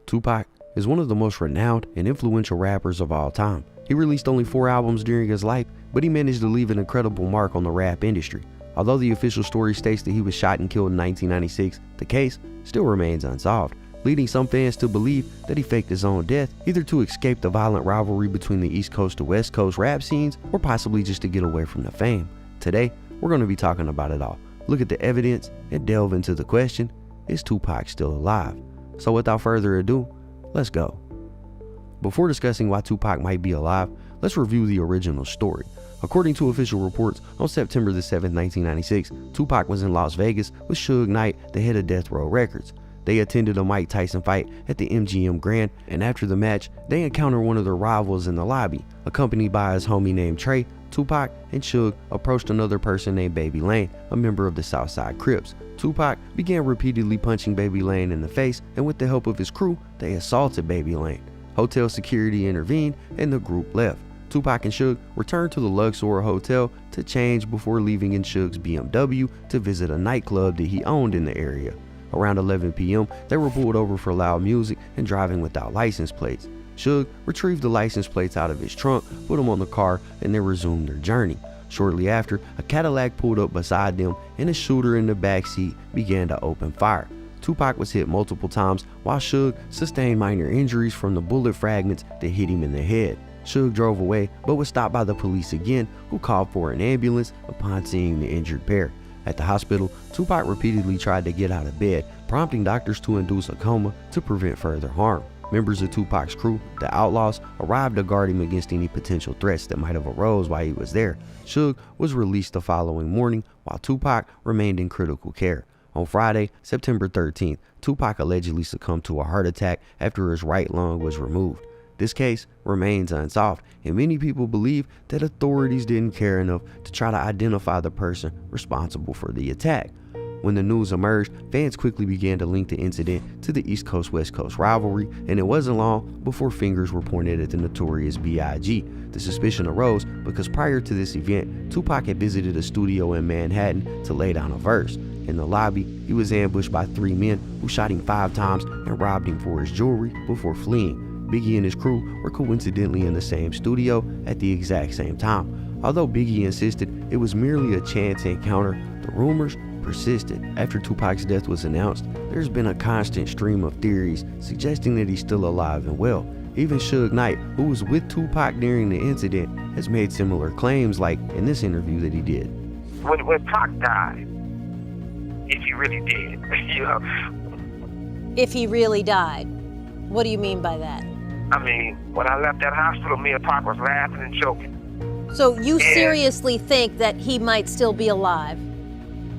Tupac is one of the most renowned and influential rappers of all time. He released only 4 albums during his life, but he managed to leave an incredible mark on the rap industry. Although the official story states that he was shot and killed in 1996, the case still remains unsolved, leading some fans to believe that he faked his own death, either to escape the violent rivalry between the East Coast to West Coast rap scenes, or possibly just to get away from the fame. Today, we're going to be talking about it all, look at the evidence, and delve into the question, is Tupac still alive? So without further ado, let's go. Before discussing why Tupac might be alive, let's review the original story. According to official reports, on September 7, 1996, Tupac was in Las Vegas with Suge Knight, the head of Death Row Records. They attended a Mike Tyson fight at the MGM Grand, and after the match, they encountered one of their rivals in the lobby. Accompanied by his homie named Trey, Tupac and Suge approached another person named Baby Lane, a member of the Southside Crips. Tupac began repeatedly punching Baby Lane in the face, and with the help of his crew, they assaulted Baby Lane. Hotel security intervened, and the group left. Tupac and Suge returned to the Luxor Hotel to change before leaving in Suge's BMW to visit a nightclub that he owned in the area. Around 11 p.m., they were pulled over for loud music and driving without license plates. Suge retrieved the license plates out of his trunk, put them on the car, and they resumed their journey. Shortly after, a Cadillac pulled up beside them, and a shooter in the back seat began to open fire. Tupac was hit multiple times, while Suge sustained minor injuries from the bullet fragments that hit him in the head. Suge drove away, but was stopped by the police again, who called for an ambulance upon seeing the injured pair. At the hospital, Tupac repeatedly tried to get out of bed, prompting doctors to induce a coma to prevent further harm. Members of Tupac's crew, the Outlaws, arrived to guard him against any potential threats that might have arose while he was there. Suge was released the following morning, while Tupac remained in critical care. On Friday, September 13th, Tupac allegedly succumbed to a heart attack after his right lung was removed. This case remains unsolved, and many people believe that authorities didn't care enough to try to identify the person responsible for the attack. When the news emerged, fans quickly began to link the incident to the East Coast-West Coast rivalry, and it wasn't long before fingers were pointed at the notorious B.I.G. The suspicion arose because prior to this event, Tupac had visited a studio in Manhattan to lay down a verse. In the lobby, he was ambushed by 3 men who shot him 5 times and robbed him for his jewelry before fleeing. Biggie and his crew were coincidentally in the same studio at the exact same time. Although Biggie insisted it was merely a chance encounter, the rumors persisted. After Tupac's death was announced, there's been a constant stream of theories suggesting that he's still alive and well. Even Suge Knight, who was with Tupac during the incident, has made similar claims, like in this interview that he did. When Pac died, if he really did, you know. If he really died, what do you mean by that? I mean, when I left that hospital, me and Pac was laughing and joking. So you seriously think that he might still be alive?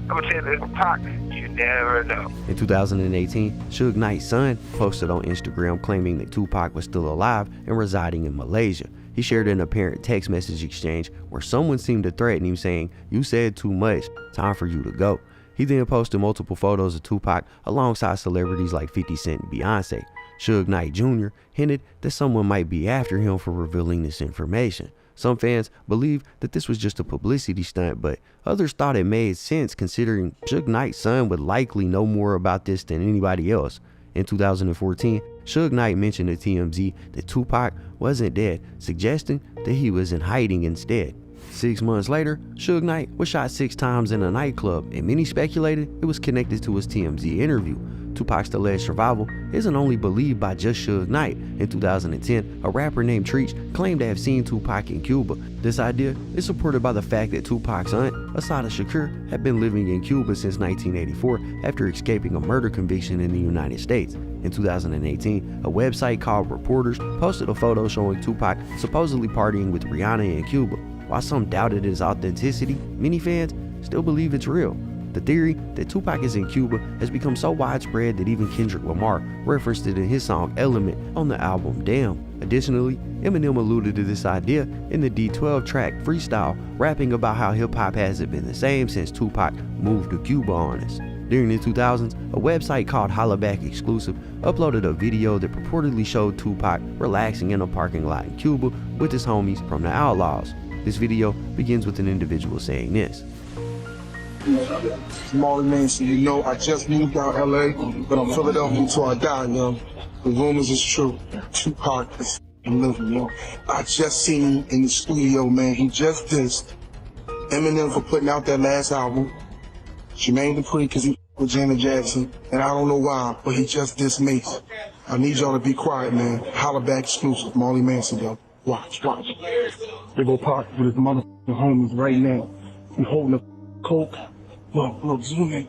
I'm gonna tell you this, Pac, you never know. In 2018, Suge Knight's son posted on Instagram claiming that Tupac was still alive and residing in Malaysia. He shared an apparent text message exchange where someone seemed to threaten him, saying, "You said too much, time for you to go." He then posted multiple photos of Tupac alongside celebrities like 50 Cent and Beyonce. Suge Knight Jr. hinted that someone might be after him for revealing this information. Some fans believe that this was just a publicity stunt, but others thought it made sense considering Suge Knight's son would likely know more about this than anybody else. In 2014, Suge Knight mentioned to TMZ that Tupac wasn't dead, suggesting that he was in hiding instead. 6 months later, Suge Knight was shot 6 times in a nightclub, and many speculated it was connected to his TMZ interview. Tupac's alleged survival isn't only believed by just Suge Knight. In 2010, a rapper named Treach claimed to have seen Tupac in Cuba. This idea is supported by the fact that Tupac's aunt, Assata Shakur, had been living in Cuba since 1984 after escaping a murder conviction in the United States. In 2018, a website called Reporters posted a photo showing Tupac supposedly partying with Rihanna in Cuba. While some doubted its authenticity, many fans still believe it's real. The theory that Tupac is in Cuba has become so widespread that even Kendrick Lamar referenced it in his song Element on the album Damn. Additionally, Eminem alluded to this idea in the D12 track Freestyle, rapping about how hip-hop hasn't been the same since Tupac moved to Cuba on us. During the 2000s, a website called Hollaback Exclusive uploaded a video that purportedly showed Tupac relaxing in a parking lot in Cuba with his homies from the Outlaws. This video begins with an individual saying this. Marley Manson, you know, I just moved out LA, but I'm Philadelphia until I die, yo. The rumors is true. Tupac is living, yo. I just seen him in the studio, man. He just dissed Eminem for putting out that last album. Jermaine Dupri because he with Janet Jackson, and I don't know why, but he just dissed Mace. I need y'all to be quiet, man. Holla back exclusive, Marley Manson, yo. Watch. Big ol' Pac with his motherfucking homies right now. He holding a coke. Look, zoom in.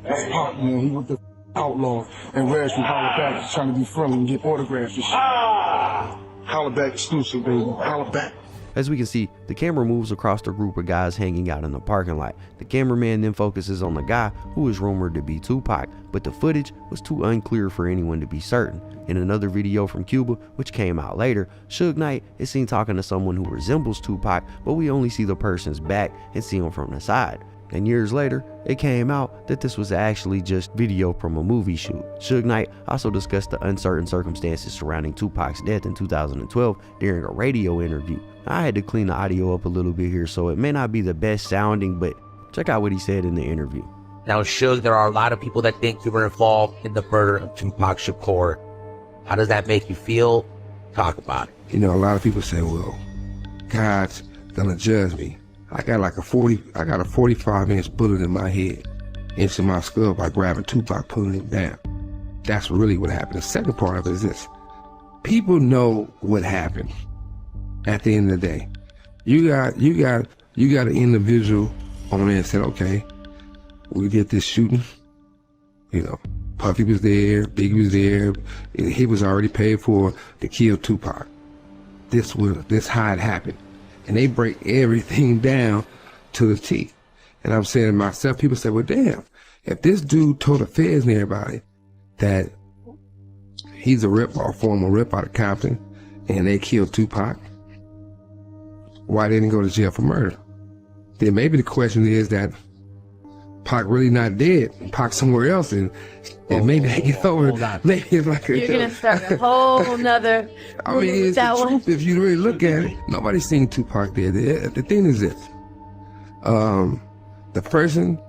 That's Pac, man. He with the outlaw. And Reg from Holla Back is trying to be friendly and get autographs and shit. Holla back exclusive, baby. Holla back. As we can see, the camera moves across the group of guys hanging out in the parking lot. The cameraman then focuses on the guy who is rumored to be Tupac, but the footage was too unclear for anyone to be certain. In another video from Cuba, which came out later, Suge Knight is seen talking to someone who resembles Tupac, but we only see the person's back and see him from the side. And years later, it came out that this was actually just video from a movie shoot. Suge Knight also discussed the uncertain circumstances surrounding Tupac's death in 2012 during a radio interview. I had to clean the audio up a little bit here, so it may not be the best sounding, but check out what he said in the interview. Now, Suge, there are a lot of people that think you were involved in the murder of Tupac Shakur. How does that make you feel? Talk about it. You know, a lot of people say, well, God's gonna judge me. I got a 45-inch bullet in my head, into my skull by grabbing Tupac, pulling it down. That's really what happened. The second part of it is this. People know what happened at the end of the day. You got an individual on there and said, okay, we get this shooting. You know, Puffy was there, Biggie was there. He was already paid for to kill Tupac. This how it happened. And they break everything down to the T. And I'm saying to myself, people say, well, damn, if this dude told the feds and everybody that he's a former rip out of Compton, and they killed Tupac, why didn't he go to jail for murder? Then maybe the question is that Pac really not dead, Pac somewhere else, and maybe they get over it. Maybe it's like you're gonna start a whole nother. I mean, it's the truth. If you really look at it, nobody's seen Tupac dead. The thing is this: the person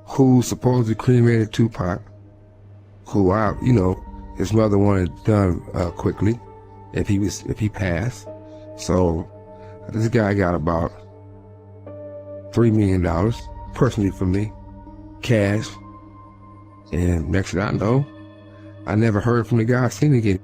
who supposedly cremated Tupac, who his mother wanted done quickly, if he passed. So this guy got about $3 million personally for me, cash. And next thing I know, I never heard from the guy seen again.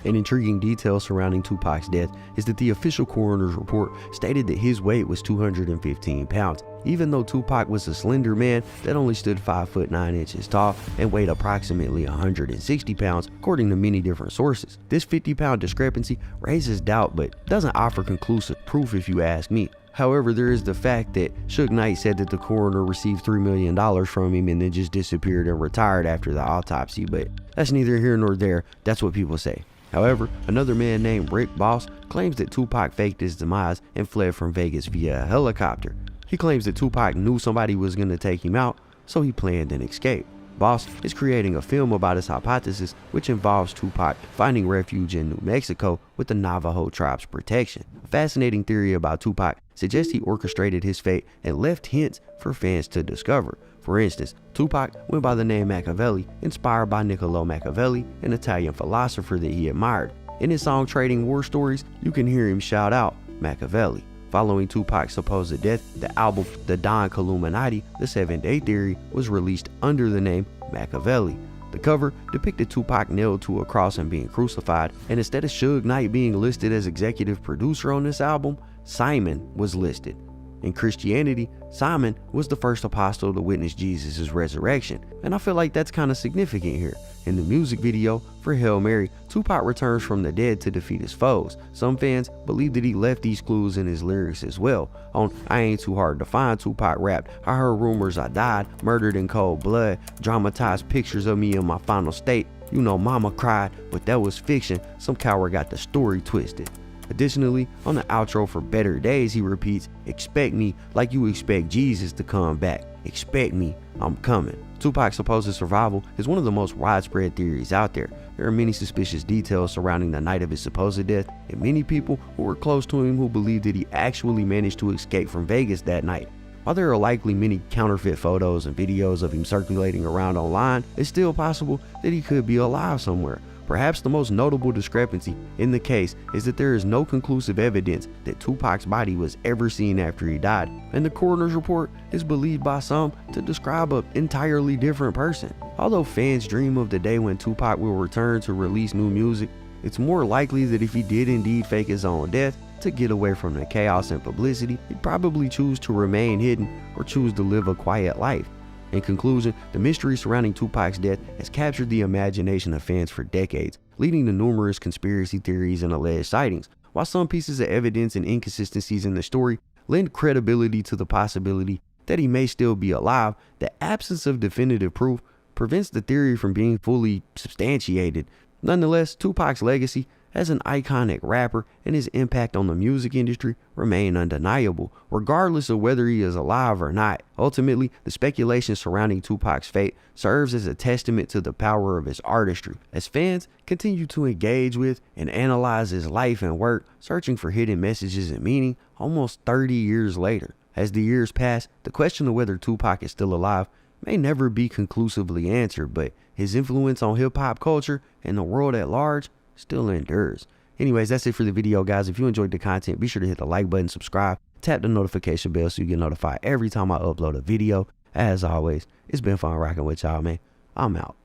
An intriguing detail surrounding Tupac's death is that the official coroner's report stated that his weight was 215 pounds, even though Tupac was a slender man that only stood 5'9" tall and weighed approximately 160 pounds, according to many different sources. This 50-pound discrepancy raises doubt, but doesn't offer conclusive proof if you ask me. However, there is the fact that Suge Knight said that the coroner received $3 million from him and then just disappeared and retired after the autopsy, but that's neither here nor there. That's what people say. However, another man named Rick Boss claims that Tupac faked his demise and fled from Vegas via a helicopter. He claims that Tupac knew somebody was going to take him out, so he planned an escape. Boss is creating a film about his hypothesis, which involves Tupac finding refuge in New Mexico with the Navajo tribe's protection. A fascinating theory about Tupac suggests he orchestrated his fate and left hints for fans to discover. For instance, Tupac went by the name Machiavelli, inspired by Niccolo Machiavelli, an Italian philosopher that he admired. In his song Trading War Stories, you can hear him shout out Machiavelli. Following Tupac's supposed death, the album The Don Killuminati, The 7-Day Theory, was released under the name Machiavelli. The cover depicted Tupac nailed to a cross and being crucified, and instead of Suge Knight being listed as executive producer on this album, Simon was listed. In Christianity, Simon was the first apostle to witness Jesus' resurrection, and I feel like that's kind of significant here. In the music video for Hail Mary, Tupac returns from the dead to defeat his foes. Some fans believe that he left these clues in his lyrics as well. On I Ain't Too Hard to Find, Tupac rapped, I heard rumors I died, murdered in cold blood, dramatized pictures of me in my final state. You know mama cried, but that was fiction, some coward got the story twisted. Additionally, on the outro for Better Days, he repeats, expect me like you expect Jesus to come back. Expect me, I'm coming. Tupac's supposed survival is one of the most widespread theories out there. There are many suspicious details surrounding the night of his supposed death, and many people who were close to him who believe that he actually managed to escape from Vegas that night. While there are likely many counterfeit photos and videos of him circulating around online, it's still possible that he could be alive somewhere. Perhaps the most notable discrepancy in the case is that there is no conclusive evidence that Tupac's body was ever seen after he died, and the coroner's report is believed by some to describe an entirely different person. Although fans dream of the day when Tupac will return to release new music, it's more likely that if he did indeed fake his own death to get away from the chaos and publicity, he'd probably choose to remain hidden or choose to live a quiet life. In conclusion, the mystery surrounding Tupac's death has captured the imagination of fans for decades, leading to numerous conspiracy theories and alleged sightings. While some pieces of evidence and inconsistencies in the story lend credibility to the possibility that he may still be alive, the absence of definitive proof prevents the theory from being fully substantiated. Nonetheless, Tupac's legacy as an iconic rapper and his impact on the music industry remain undeniable, regardless of whether he is alive or not. Ultimately, the speculation surrounding Tupac's fate serves as a testament to the power of his artistry, as fans continue to engage with and analyze his life and work, searching for hidden messages and meaning almost 30 years later. As the years pass, the question of whether Tupac is still alive may never be conclusively answered, but his influence on hip-hop culture and the world at large still endures. Anyways, that's it for the video, guys. If you enjoyed the content, be sure to hit the like button, subscribe, tap the notification bell so you get notified every time I upload a video. As always, it's been fun rocking with y'all, man. I'm out.